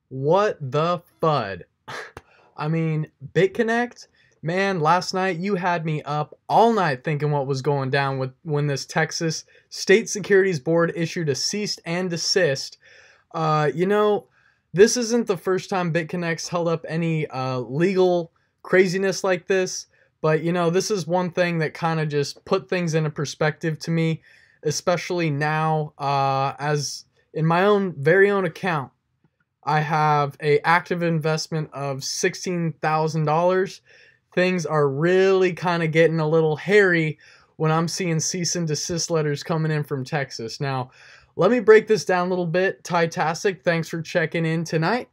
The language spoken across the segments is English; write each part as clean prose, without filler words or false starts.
What the FUD? I mean, Bitconnect, man, last night you had me up all night thinking what was going down with when this Texas State Securities Board issued a cease and desist. Uh, you know, this isn't the first time Bitconnect's held up any legal craziness like this, but this is one thing that kind of just put things into perspective to me, especially now, as in my own very own account. I have a active investment of $16,000. Things are really kind of getting a little hairy when I'm seeing cease and desist letters coming in from Texas. Now, let me break this down a little bit. Ty-tastic, thanks for checking in tonight.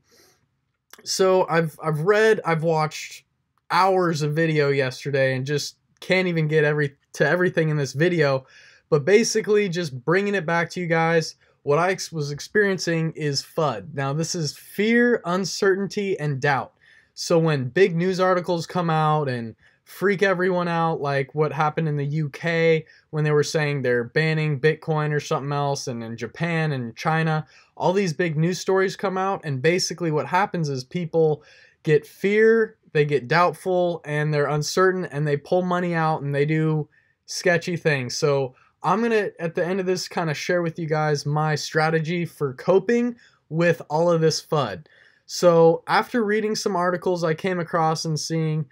So I've watched hours of video yesterday and just can't even get everything in this video. But basically, just bringing it back to you guys. What I was experiencing is FUD. Now, this is fear, uncertainty, and doubt. So when big news articles come out and freak everyone out, like what happened in the UK when they were saying they're banning Bitcoin or something else, and in Japan and China, all these big news stories come out, and basically what happens is people get fear, they get doubtful, and they're uncertain, and they pull money out and they do sketchy things. So I'm going to, at the end of this, kind of share with you guys my strategy for coping with all of this FUD. So after reading some articles I came across and seeing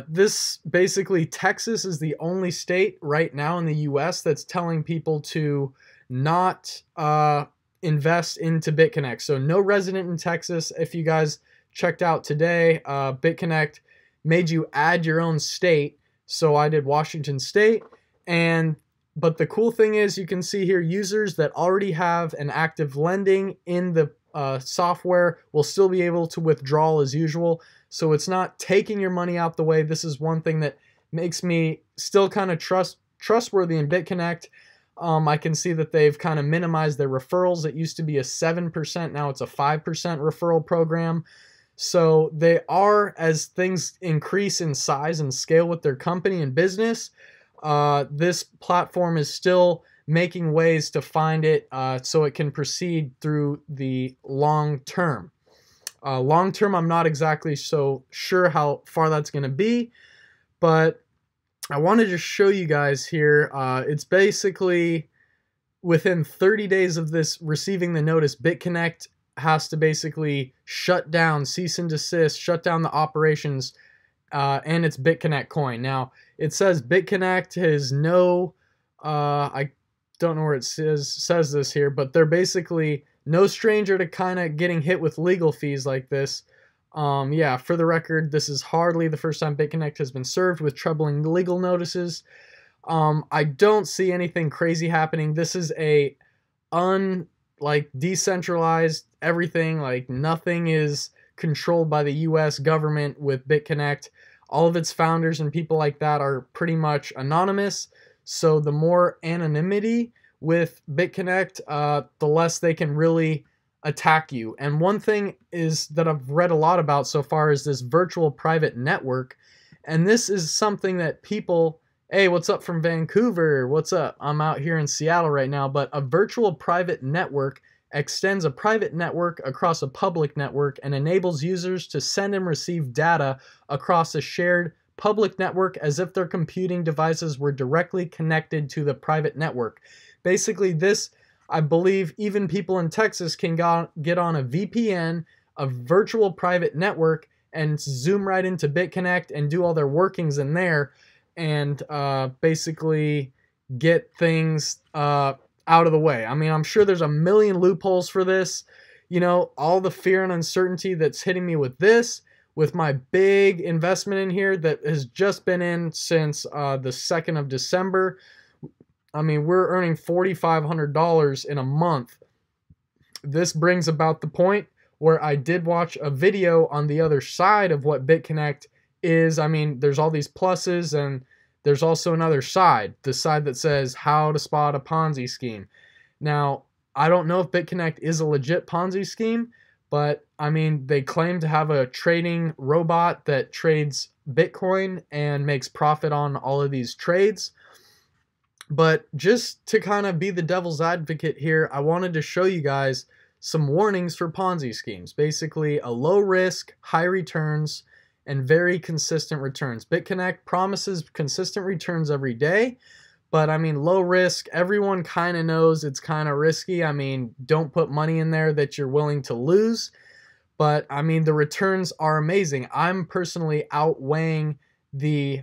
this, basically Texas is the only state right now in the US that's telling people to not invest into Bitconnect. So no resident in Texas. If you guys checked out today, Bitconnect made you add your own state. So I did Washington State, but the cool thing is you can see here users that already have an active lending in the software will still be able to withdraw as usual. So it's not taking your money out the way. This is one thing that makes me still kind of trustworthy in Bitconnect. I can see that they've kind of minimized their referrals. It used to be a 7%, now it's a 5% referral program. So they are, as things increase in size and scale with their company and business, this platform is still making ways to find it so it can proceed through the long term. Long term, I'm not exactly so sure how far that's going to be, but I wanted to show you guys here. It's basically within 30 days of this receiving the notice, Bitconnect has to basically shut down, cease and desist, shut down the operations, and its Bitconnect coin. Now, it says Bitconnect has no, I don't know where it says this here, but they're basically no stranger to kind of getting hit with legal fees like this. Yeah, for the record, this is hardly the first time Bitconnect has been served with troubling legal notices. I don't see anything crazy happening. This is a decentralized everything, like nothing is controlled by the US government with Bitconnect. All of its founders and people like that are pretty much anonymous. So the more anonymity with Bitconnect, the less they can really attack you. And one thing is that I've read a lot about so far is this virtual private network. And this is something that people, hey, what's up from Vancouver? What's up? I'm out here in Seattle right now. But a virtual private network extends a private network across a public network and enables users to send and receive data across a shared public network as if their computing devices were directly connected to the private network. Basically, this, I believe, even people in Texas can get on a VPN, a virtual private network, and zoom right into Bitconnect and do all their workings in there and basically get things out of the way. I mean, I'm sure there's a million loopholes for this. All the fear and uncertainty that's hitting me with this, with my big investment in here that has just been in since the 2nd of December. I mean, we're earning $4,500 in a month. This brings about the point where I did watch a video on the other side of what Bitconnect is. I mean, there's all these pluses, and there's also another side, the side that says how to spot a Ponzi scheme. Now, I don't know if Bitconnect is a legit Ponzi scheme, but I mean, they claim to have a trading robot that trades Bitcoin and makes profit on all of these trades. But just to kind of be the devil's advocate here, I wanted to show you guys some warnings for Ponzi schemes. Basically, a low risk, high returns, and very consistent returns. Bitconnect promises consistent returns every day, but I mean, low risk, everyone kind of knows it's kind of risky. I mean, don't put money in there that you're willing to lose. But I mean, the returns are amazing. I'm personally outweighing the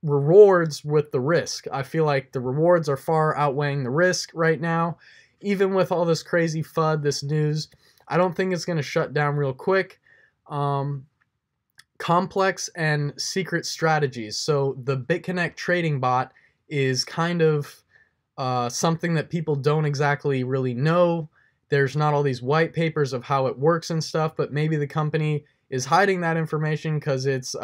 rewards with the risk. I feel like the rewards are far outweighing the risk right now. Even with all this crazy FUD, this news, I don't think it's going to shut down real quick. Complex and secret strategies. So the Bitconnect trading bot is kind of something that people don't exactly really know. There's not all these white papers of how it works and stuff, but maybe the company is hiding that information because it's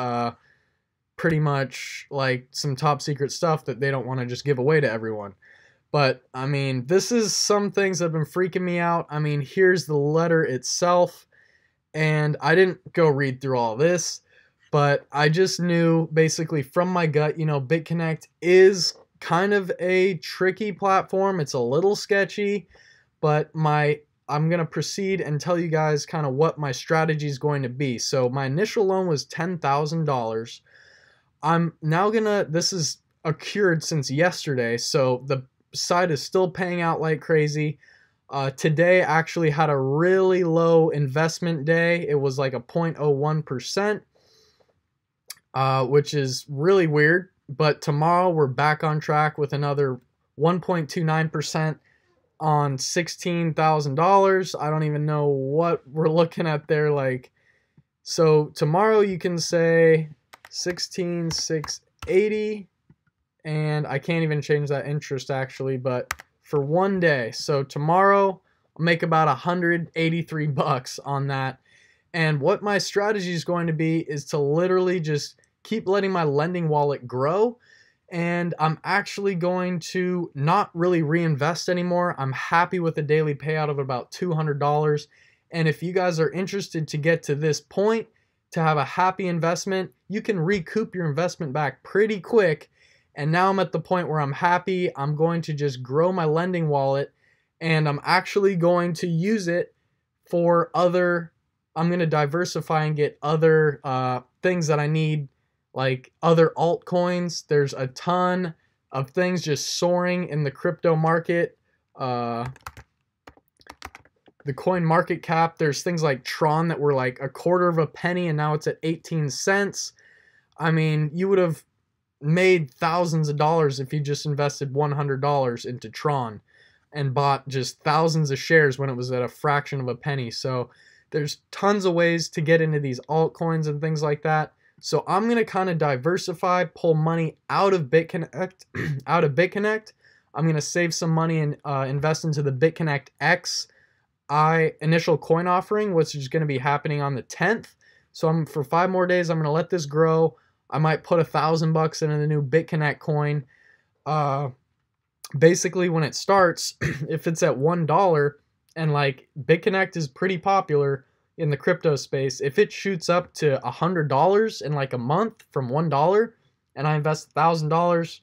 pretty much like some top secret stuff that they don't want to just give away to everyone. But I mean, this is some things that have been freaking me out. I mean, here's the letter itself, and I didn't go read through all this, but I just knew basically from my gut, you know, Bitconnect is kind of a tricky platform. It's a little sketchy, but I'm going to proceed and tell you guys kind of what my strategy is going to be. So my initial loan was $10,000. I'm now this is accrued since yesterday, so the site is still paying out like crazy. Today actually had a really low investment day. It was like a 0.01%, which is really weird. But tomorrow we're back on track with another 1.29% on $16,000. I don't even know what we're looking at there. Like, so tomorrow you can say 16,680, and I can't even change that interest actually, but for one day. So tomorrow I'll make about 183 bucks on that. And what my strategy is going to be is to literally just keep letting my lending wallet grow. And I'm actually going to not really reinvest anymore. I'm happy with a daily payout of about $200. And if you guys are interested to get to this point, to have a happy investment, you can recoup your investment back pretty quick. And now I'm at the point where I'm happy. I'm going to just grow my lending wallet, and I'm actually going to use it for I'm going to diversify and get other things that I need, like other altcoins. There's a ton of things just soaring in the crypto market. The coin market cap, there's things like Tron that were like a quarter of a penny and now it's at 18 cents. I mean, you would have made thousands of dollars if you just invested $100 into Tron and bought just thousands of shares when it was at a fraction of a penny. So there's tons of ways to get into these altcoins and things like that. So I'm going to kind of diversify, pull money out of Bitconnect, I'm going to save some money and invest into the Bitconnect X initial coin offering, which is going to be happening on the 10th. So for 5 more days, I'm going to let this grow. I might put $1,000 into the new Bitconnect coin. Basically, when it starts, if it's at $1, and like Bitconnect is pretty popular in the crypto space, if it shoots up to $100 in like a month from $1, and I invest $1,000,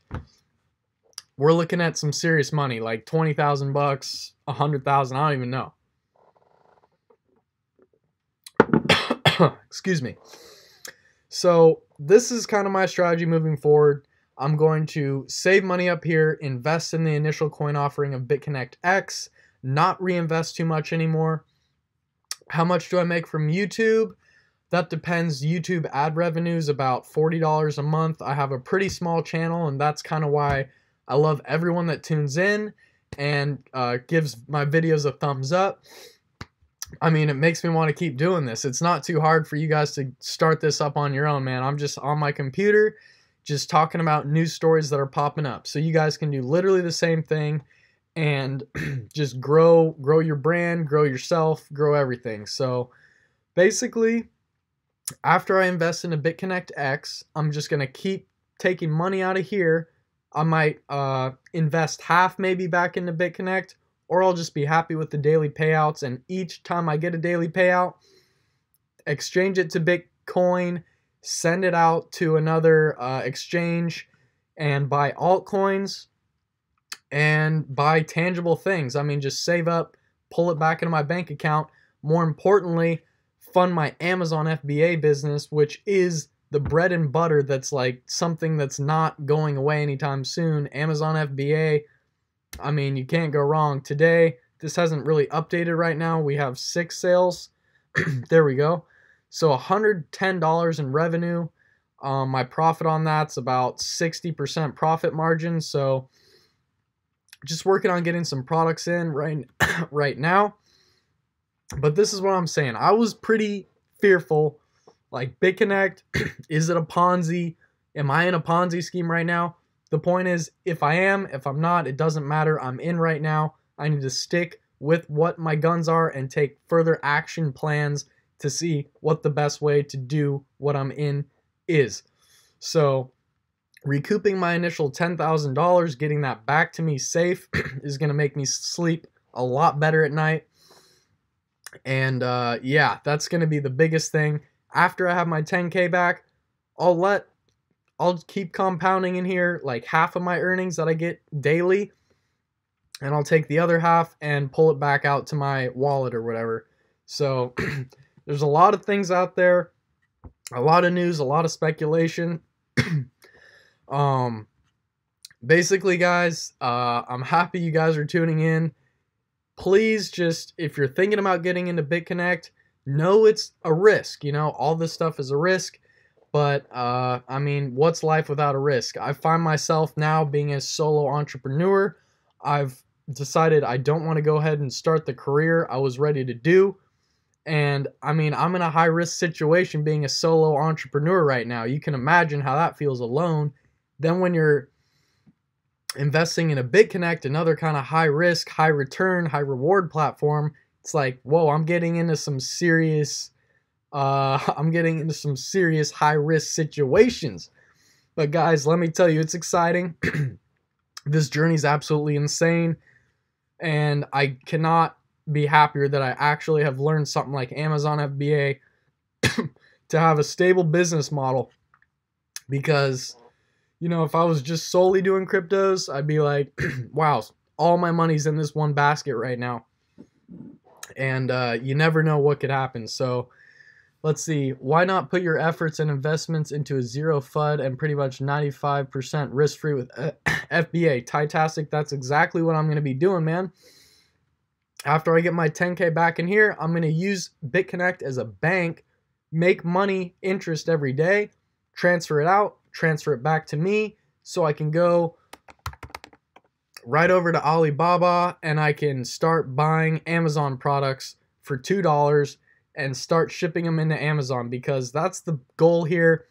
we're looking at some serious money, like $20,000, $100,000. I don't even know. Excuse me. So this is kind of my strategy moving forward. I'm going to save money up here, invest in the initial coin offering of Bitconnect X, not reinvest too much anymore. How much do I make from YouTube? That depends. YouTube ad revenue is about $40 a month. I have a pretty small channel, and that's kind of why I love everyone that tunes in and gives my videos a thumbs up. I mean, it makes me want to keep doing this. It's not too hard for you guys to start this up on your own, man. I'm just on my computer, just talking about news stories that are popping up. So you guys can do literally the same thing and just grow your brand, grow yourself, grow everything. So basically, after I invest in a Bitconnect X, I'm just going to keep taking money out of here. I might invest half maybe back into Bitconnect, or I'll just be happy with the daily payouts, and each time I get a daily payout, exchange it to Bitcoin, send it out to another exchange, and buy altcoins and buy tangible things. I mean, just save up, pull it back into my bank account. More importantly, fund my Amazon FBA business, which is the bread and butter. That's like something that's not going away anytime soon. Amazon FBA, I mean, you can't go wrong. Today, this hasn't really updated right now. We have 6 sales. There we go. So $110 in revenue. My profit on that's about 60% profit margin. So just working on getting some products in right now. But this is what I'm saying. I was pretty fearful. Like, Bitconnect, is it a Ponzi? Am I in a Ponzi scheme right now? The point is, if I am, if I'm not, it doesn't matter. I'm in right now. I need to stick with what my guns are and take further action plans to see what the best way to do what I'm in is. So recouping my initial $10,000, getting that back to me safe is going to make me sleep a lot better at night. And yeah, that's going to be the biggest thing. After I have my 10K back, I'll keep compounding in here, like half of my earnings that I get daily, and I'll take the other half and pull it back out to my wallet or whatever. So there's a lot of things out there, a lot of news, a lot of speculation. Basically, guys, I'm happy you guys are tuning in. Please, just, if you're thinking about getting into Bitconnect, know it's a risk. You know, all this stuff is a risk. But, I mean, what's life without a risk? I find myself now being a solo entrepreneur. I've decided I don't want to go ahead and start the career I was ready to do. And, I mean, I'm in a high-risk situation being a solo entrepreneur right now. You can imagine how that feels alone. Then when you're investing in a Bitconnect, another kind of high-risk, high-return, high-reward platform, it's like, whoa, I'm getting into some serious high-risk situations. But guys, let me tell you, it's exciting. This journey is absolutely insane, and I cannot be happier that I actually have learned something like Amazon FBA to have a stable business model. Because, you know, if I was just solely doing cryptos, I'd be like, wow, all my money's in this one basket right now. And you never know what could happen. So let's see. Why not put your efforts and investments into a zero FUD and pretty much 95% risk-free with FBA? Titastic, that's exactly what I'm going to be doing, man. After I get my 10K back in here, I'm going to use Bitconnect as a bank, make money, interest every day, transfer it out, transfer it back to me, so I can go right over to Alibaba and I can start buying Amazon products for $2 and start shipping them into Amazon, because that's the goal here.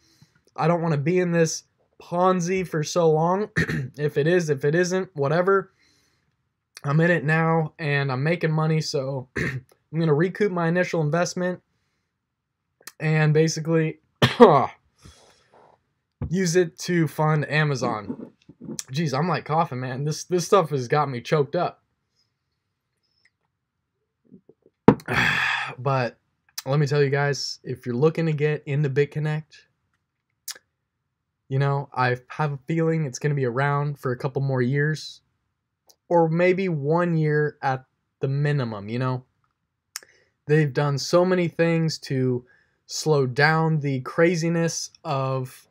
I don't want to be in this Ponzi for so long. If it is, if it isn't, whatever. I'm in it now and I'm making money, so I'm going to recoup my initial investment and basically use it to fund Amazon. Jeez, I'm like coughing, man. This stuff has got me choked up. But let me tell you guys, if you're looking to get into Bitconnect, you know, I have a feeling it's going to be around for a couple more years, or maybe 1 year at the minimum. You know, they've done so many things to slow down the craziness of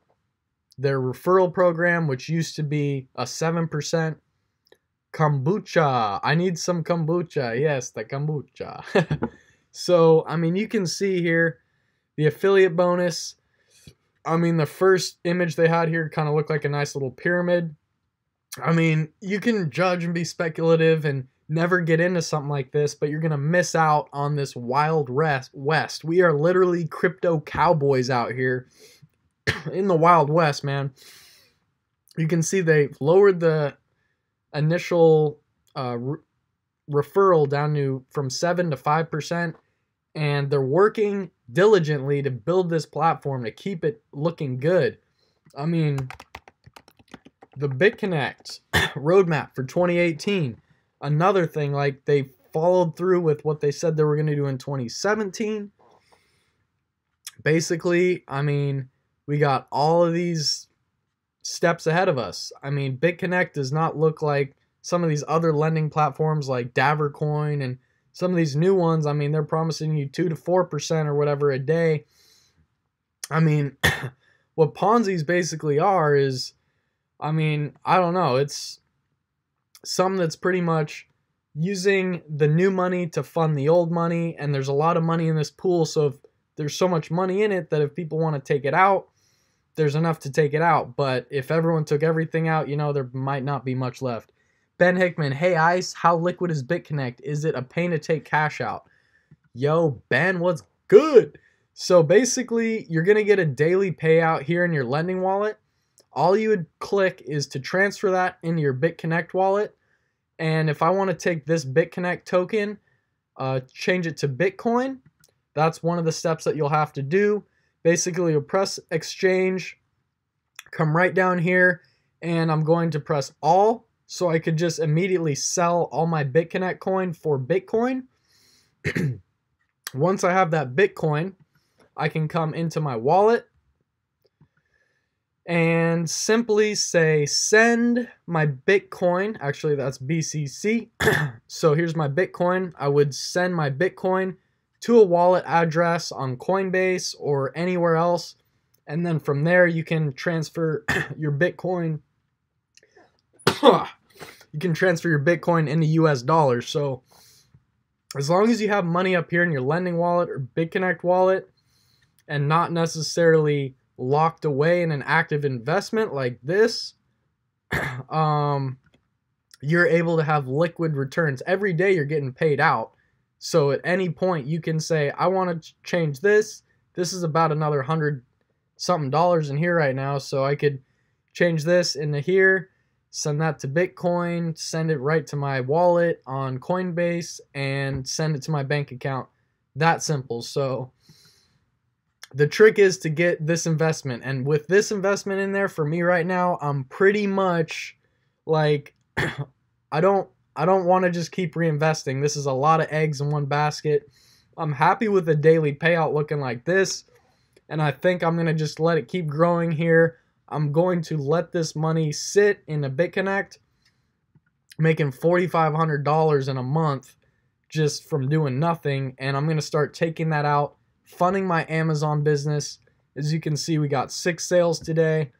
their referral program, which used to be a 7%. Kombucha. I need some kombucha. Yes, the kombucha. So, I mean, you can see here the affiliate bonus. I mean, the first image they had here kind of looked like a nice little pyramid. I mean, you can judge and be speculative and never get into something like this, but you're going to miss out on this wild west. We are literally crypto cowboys out here in the Wild West, man. You can see they lowered the initial referral down to from 7 to 5%, and they're working diligently to build this platform to keep it looking good. I mean, the Bitconnect roadmap for 2018, another thing, like, they followed through with what they said they were going to do in 2017. Basically, I mean, we got all of these steps ahead of us. I mean, Bitconnect does not look like some of these other lending platforms like Davercoin and some of these new ones, I mean, they're promising you 2 to 4% or whatever a day. I mean, what Ponzi's basically are is, I mean, I don't know. It's something that's pretty much using the new money to fund the old money, and there's a lot of money in this pool, so if there's so much money in it that if people want to take it out, there's enough to take it out. But if everyone took everything out, you know, there might not be much left. Ben Hickman, hey Ice, how liquid is Bitconnect? Is it a pain to take cash out? Yo, Ben, what's good? So basically, you're going to get a daily payout here in your lending wallet. All you would click is to transfer that into your Bitconnect wallet. And if I want to take this Bitconnect token, change it to Bitcoin, that's one of the steps that you'll have to do. Basically, you'll press exchange, come right down here, and I'm going to press all, so I could just immediately sell all my Bitconnect coin for Bitcoin. Once I have that Bitcoin, I can come into my wallet and simply say send my Bitcoin. Actually, that's BCC. So here's my Bitcoin. I would send my Bitcoin to a wallet address on Coinbase or anywhere else. And then from there, you can transfer your Bitcoin. You can transfer your Bitcoin into US dollars. So as long as you have money up here in your lending wallet or Bitconnect wallet and not necessarily locked away in an active investment like this, you're able to have liquid returns. Every day you're getting paid out. So at any point you can say, I want to change this. This is about another $100 something in here right now. So I could change this into here, send that to Bitcoin, send it right to my wallet on Coinbase, and send it to my bank account. That simple. So the trick is to get this investment. And with this investment in there, for me right now, I'm pretty much like, I don't want to just keep reinvesting. This is a lot of eggs in one basket. I'm happy with the daily payout looking like this, and I think I'm going to just let it keep growing here. I'm going to let this money sit in a Bitconnect, making $4,500 in a month just from doing nothing, and I'm going to start taking that out, funding my Amazon business. As you can see, we got 6 sales today.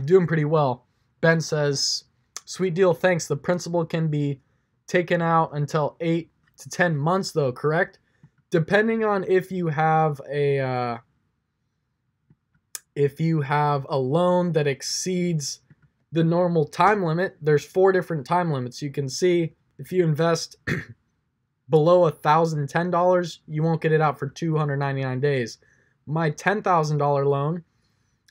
Doing pretty well. Ben says, sweet deal, thanks. The principal can be taken out until 8 to 10 months though, correct? Depending on if you have a loan that exceeds the normal time limit. There's 4 different time limits. You can see if you invest below $1,010, you won't get it out for 299 days. My $10,000 loan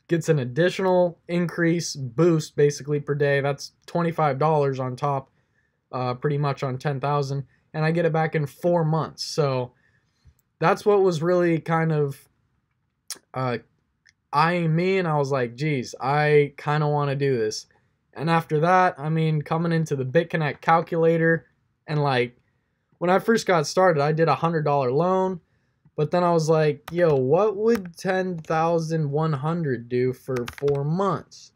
gets an additional increase boost basically per day. That's $25 on top, pretty much on 10,000, and I get it back in 4 months. So that's what was really kind of eyeing me, and I was like, geez, I kind of want to do this. And after that, I mean, coming into the Bitconnect calculator, and like when I first got started, I did a $100 loan, but then I was like, yo, what would 10,100 do for 4 months?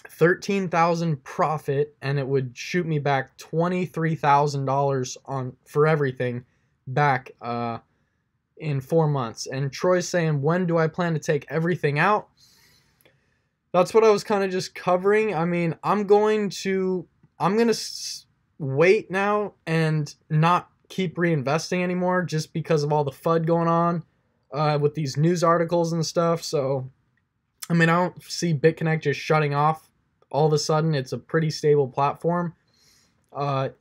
13,000 profit, and it would shoot me back $23,000 for everything back in 4 months. And Troy's saying, when do I plan to take everything out? That's what I was kind of just covering. I mean, I'm gonna wait now and not keep reinvesting anymore just because of all the FUD going on with these news articles and stuff. So I mean, I don't see Bitconnect just shutting off all of a sudden. It's a pretty stable platform,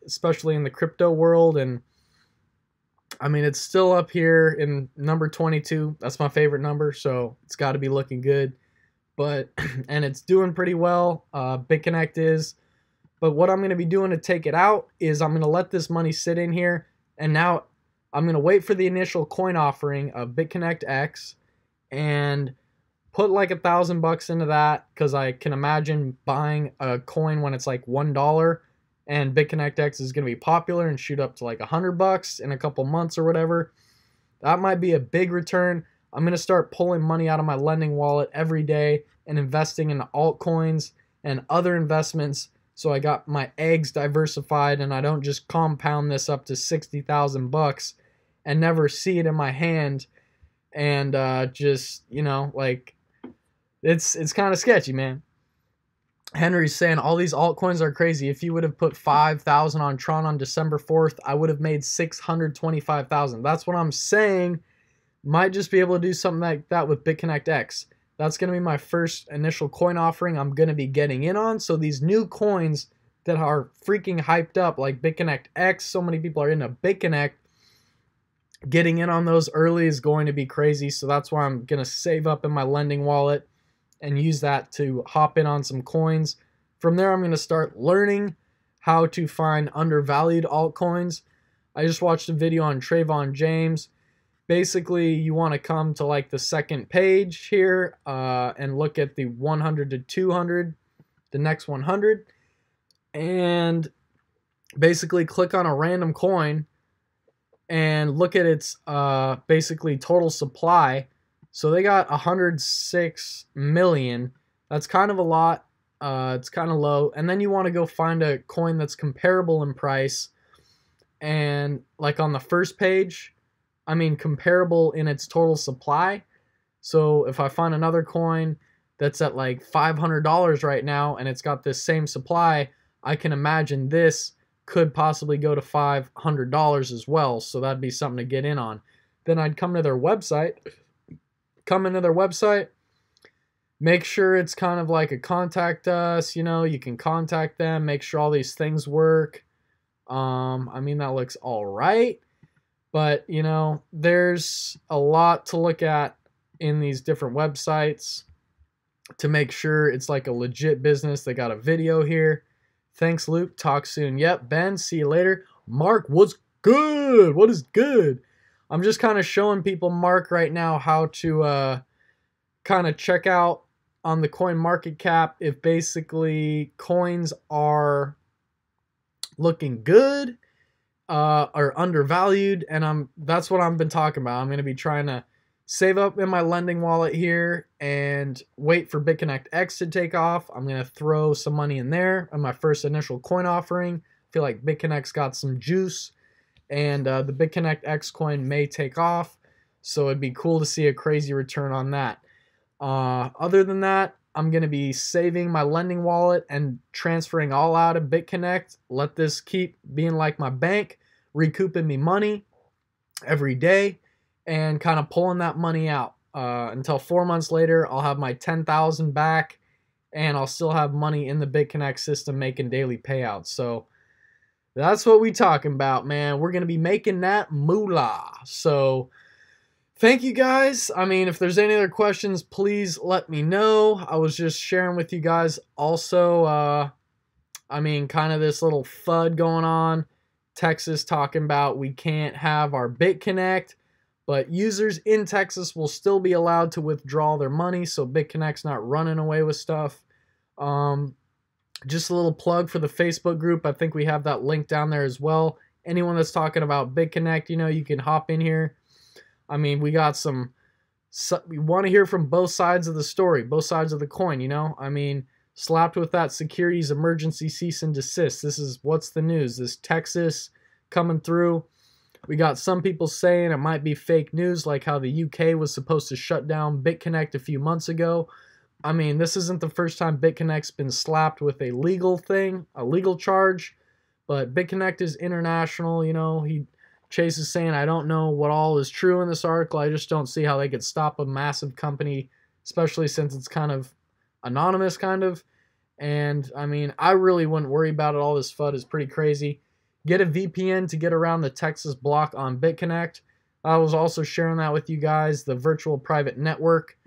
especially in the crypto world. And I mean, it's still up here in number 22. That's my favorite number, so it's got to be looking good. But and it's doing pretty well. Bitconnect is. But what I'm going to be doing to take it out is I'm going to let this money sit in here, and now I'm going to wait for the initial coin offering of Bitconnect X and put like $1,000 into that, because I can imagine buying a coin when it's like $1, and Bitconnect X is going to be popular and shoot up to like $100 in a couple months or whatever. That might be a big return. I'm going to start pulling money out of my lending wallet every day and investing in altcoins and other investments so I got my eggs diversified and I don't just compound this up to 60,000 bucks and never see it in my hand, and just, you know, like, it's kind of sketchy, man. Henry's saying all these altcoins are crazy. If you would have put 5,000 on Tron on December 4th, I would have made 625,000. That's what I'm saying. Might just be able to do something like that with Bitconnect X. That's going to be my first initial coin offering I'm going to be getting in on. So these new coins that are freaking hyped up, like Bitconnect X, so many people are into Bitconnect. Getting in on those early is going to be crazy. So that's why I'm going to save up in my lending wallet and use that to hop in on some coins. From there, I'm going to start learning how to find undervalued altcoins. I just watched a video on Trayvon James. Basically, you want to come to like the second page here and look at the 100 to 200, the next 100, and basically click on a random coin and look at its basically total supply. So they got 106 million. That's kind of a lot. It's kind of low. And then you want to go find a coin that's comparable in price. And like on the first page, I mean comparable in its total supply. So if I find another coin that's at like $500 right now and it's got this same supply, I can imagine this could possibly go to $500 as well. So that'd be something to get in on. Then I'd come to their website. Come into their website, make sure it's kind of like a contact us, you know, you can contact them, make sure all these things work. I mean, that looks all right, but you know, there's a lot to look at in these different websites to make sure it's like a legit business. They got a video here. Thanks, Luke. Talk soon. Yep, Ben, see you later. Mark, what's good? What is good? I'm just kind of showing people, Mark, right now how to kind of check out on the coin market cap if basically coins are looking good or undervalued, and that's what I've been talking about. I'm going to be trying to save up in my lending wallet here and wait for Bitconnect X to take off. I'm going to throw some money in there on my first initial coin offering. I feel like Bitconnect's got some juice. And the Bitconnect X coin may take off, so it'd be cool to see a crazy return on that. Other than that, I'm going to be saving my lending wallet and transferring all out of Bitconnect. Let this keep being like my bank, recouping me money every day, and kind of pulling that money out. Until 4 months later, I'll have my 10,000 back, and I'll still have money in the Bitconnect system making daily payouts. So that's what we talking about, man. We're going to be making that moolah. So thank you guys. I mean, if there's any other questions, please let me know. I was just sharing with you guys also, I mean, kind of this little FUD going on. Texas talking about we can't have our Bitconnect, but users in Texas will still be allowed to withdraw their money, so Bitconnect's not running away with stuff. Just a little plug for the Facebook group. I think we have that link down there as well. Anyone that's talking about Bitconnect, you know, you can hop in here. I mean, we got we want to hear from both sides of the story, both sides of the coin, you know? I mean, slapped with that securities emergency cease and desist. This is what's the news. This Texas coming through. We got some people saying it might be fake news, like how the UK was supposed to shut down Bitconnect a few months ago. I mean, this isn't the first time Bitconnect's been slapped with a legal thing, a legal charge, but Bitconnect is international, you know. Chase is saying, I don't know what all is true in this article. I just don't see how they could stop a massive company, especially since it's kind of anonymous, kind of. And, I mean, I really wouldn't worry about it. All this FUD is pretty crazy. Get a VPN to get around the Texas block on Bitconnect. I was also sharing that with you guys, the virtual private network.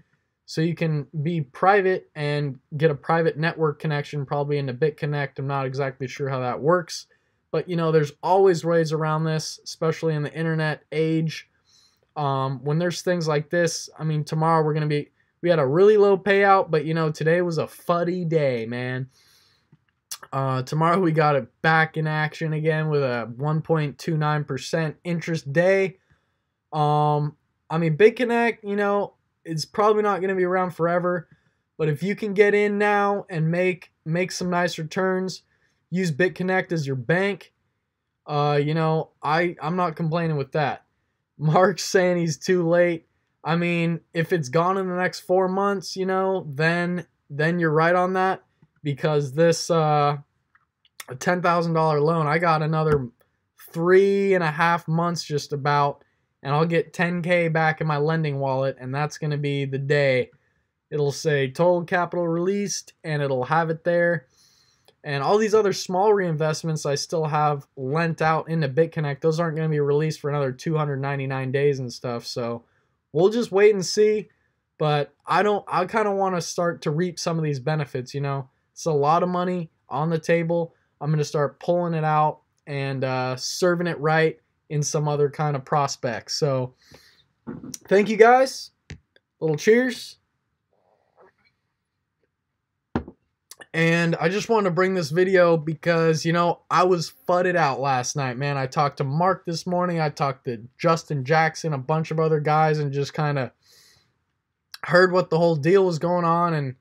So you can be private and get a private network connection probably into Bitconnect. I'm not exactly sure how that works. But, you know, there's always ways around this, especially in the internet age. When there's things like this, I mean, tomorrow we had a really low payout, but, you know, today was a FUD day, man. Tomorrow we got it back in action again with a 1.29% interest day. I mean, Bitconnect, you know, it's probably not going to be around forever, but if you can get in now and make some nice returns, use Bitconnect as your bank. You know, I'm not complaining with that. Mark's saying he's too late. I mean, if it's gone in the next 4 months, you know, then you're right on that, because this a $10,000 loan, I got another 3.5 months just about, and I'll get 10K back in my lending wallet, and that's going to be the day. It'll say total capital released, and it'll have it there. And all these other small reinvestments I still have lent out into Bitconnect, those aren't going to be released for another 299 days and stuff. So we'll just wait and see. But I kind of want to start to reap some of these benefits, you know. It's a lot of money on the table. I'm going to start pulling it out and serving it right in some other kind of prospects. So thank you guys. Little cheers. And I just wanted to bring this video because, you know, I was fudded out last night, man. I talked to Mark this morning. I talked to Justin Jackson, a bunch of other guys, and just kind of heard what the whole deal was going on. And,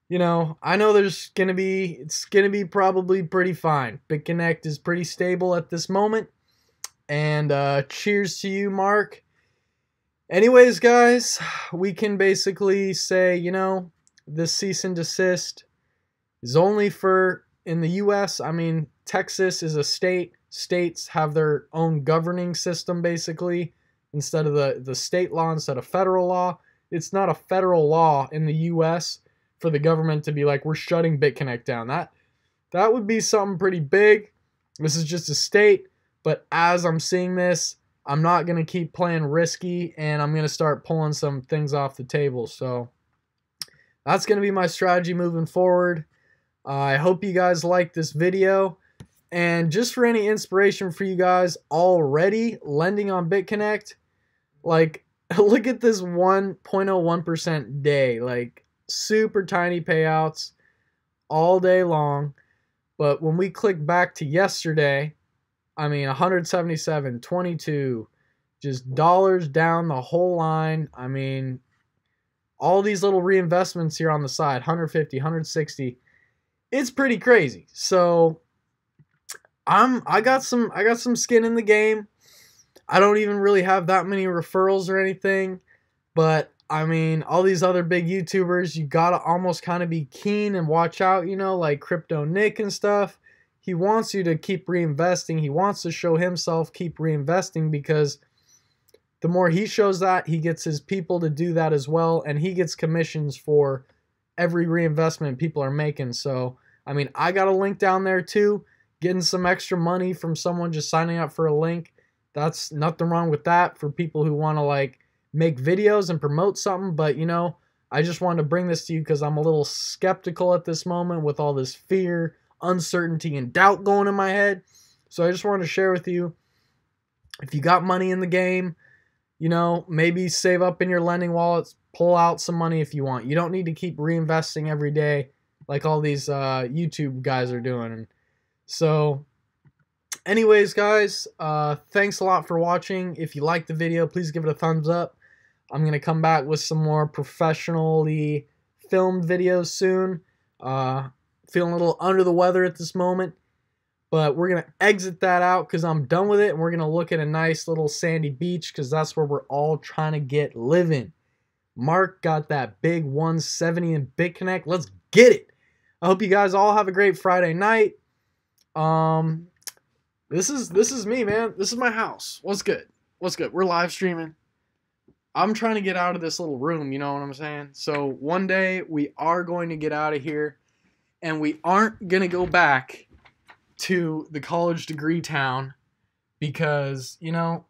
you know, I know it's going to be probably pretty fine. Bitconnect is pretty stable at this moment. And cheers to you, Mark. Anyways, guys, we can basically say, you know, this cease and desist is only for in the U.S. I mean, Texas is a state. States have their own governing system, basically, instead of the state law, instead of federal law. It's not a federal law in the U.S. for the government to be like, we're shutting Bitconnect down. That would be something pretty big. This is just a state. But as I'm seeing this, I'm not going to keep playing risky, and I'm going to start pulling some things off the table. So that's going to be my strategy moving forward. I hope you guys like this video. And just for any inspiration for you guys already lending on Bitconnect, like, look at this 1.01% day. Like, super tiny payouts all day long. But when we click back to yesterday, I mean, 177, 22, just dollars down the whole line. I mean, all these little reinvestments here on the side, 150, 160. It's pretty crazy. So I got some skin in the game. I don't even really have that many referrals or anything, but I mean, all these other big YouTubers, you gotta almost kind of be keen and watch out, you know, like Crypto Nick and stuff. He wants you to keep reinvesting. He wants to show himself keep reinvesting, because the more he shows that, he gets his people to do that as well, and he gets commissions for every reinvestment people are making. So, I mean, I got a link down there too. Getting some extra money from someone just signing up for a link. That's nothing wrong with that for people who want to like make videos and promote something. But, you know, I just wanted to bring this to you because I'm a little skeptical at this moment with all this fear, uncertainty, and doubt going in my head. So I just wanted to share with you, if you got money in the game, you know, maybe save up in your lending wallets, pull out some money if you want. You don't need to keep reinvesting every day like all these YouTube guys are doing. And so anyways, guys, thanks a lot for watching. If you liked the video, please give it a thumbs up. I'm going to come back with some more professionally filmed videos soon. Feeling a little under the weather at this moment, but we're going to exit that out because I'm done with it, and we're going to look at a nice little sandy beach because that's where we're all trying to get living. Mark got that big 170 in Bitconnect. Let's get it. I hope you guys all have a great Friday night. This is me, man. This is my house. What's good? What's good? We're live streaming. I'm trying to get out of this little room, you know what I'm saying? So one day we are going to get out of here, and we aren't going to go back to the college degree town because, you know,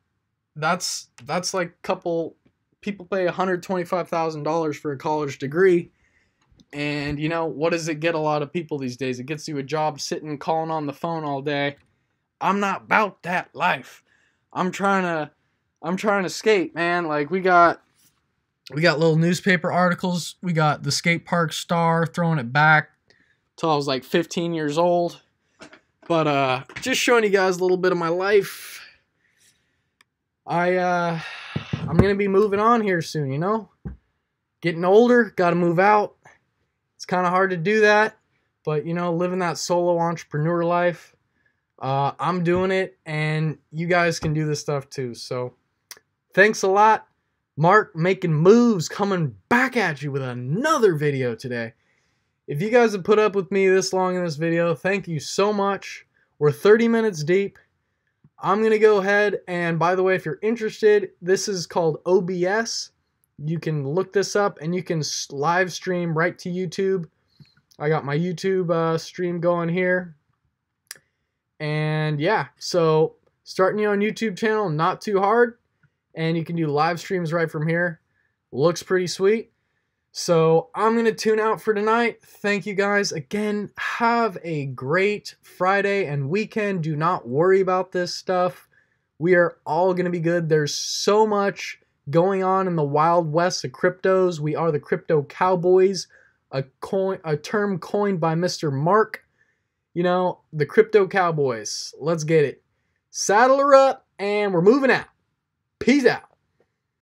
that's like a couple people pay $125,000 for a college degree. And, you know, what does it get a lot of people these days? It gets you a job sitting calling on the phone all day. I'm not about that life. I'm trying to skate, man. Like, we got little newspaper articles. We got the skate park star throwing it back till I was like 15 years old. But just showing you guys a little bit of my life. I'm gonna be moving on here soon, you know? Getting older, gotta move out. It's kind of hard to do that, but you know, living that solo entrepreneur life. I'm doing it, and you guys can do this stuff too. So thanks a lot. Mark making moves, coming back at you with another video today. If you guys have put up with me this long in this video, thank you so much. We're 30 minutes deep. I'm going to go ahead, and by the way, if you're interested, this is called OBS. You can look this up, and you can live stream right to YouTube. I got my YouTube stream going here. And yeah, so starting you on YouTube channel, not too hard. And you can do live streams right from here. Looks pretty sweet. So I'm going to tune out for tonight. Thank you guys. Again, have a great Friday and weekend. Do not worry about this stuff. We are all going to be good. There's so much going on in the Wild West of cryptos. We are the crypto cowboys, a term coined by Mr. Mark. You know, the crypto cowboys. Let's get it. Saddle her up, and we're moving out. Peace out.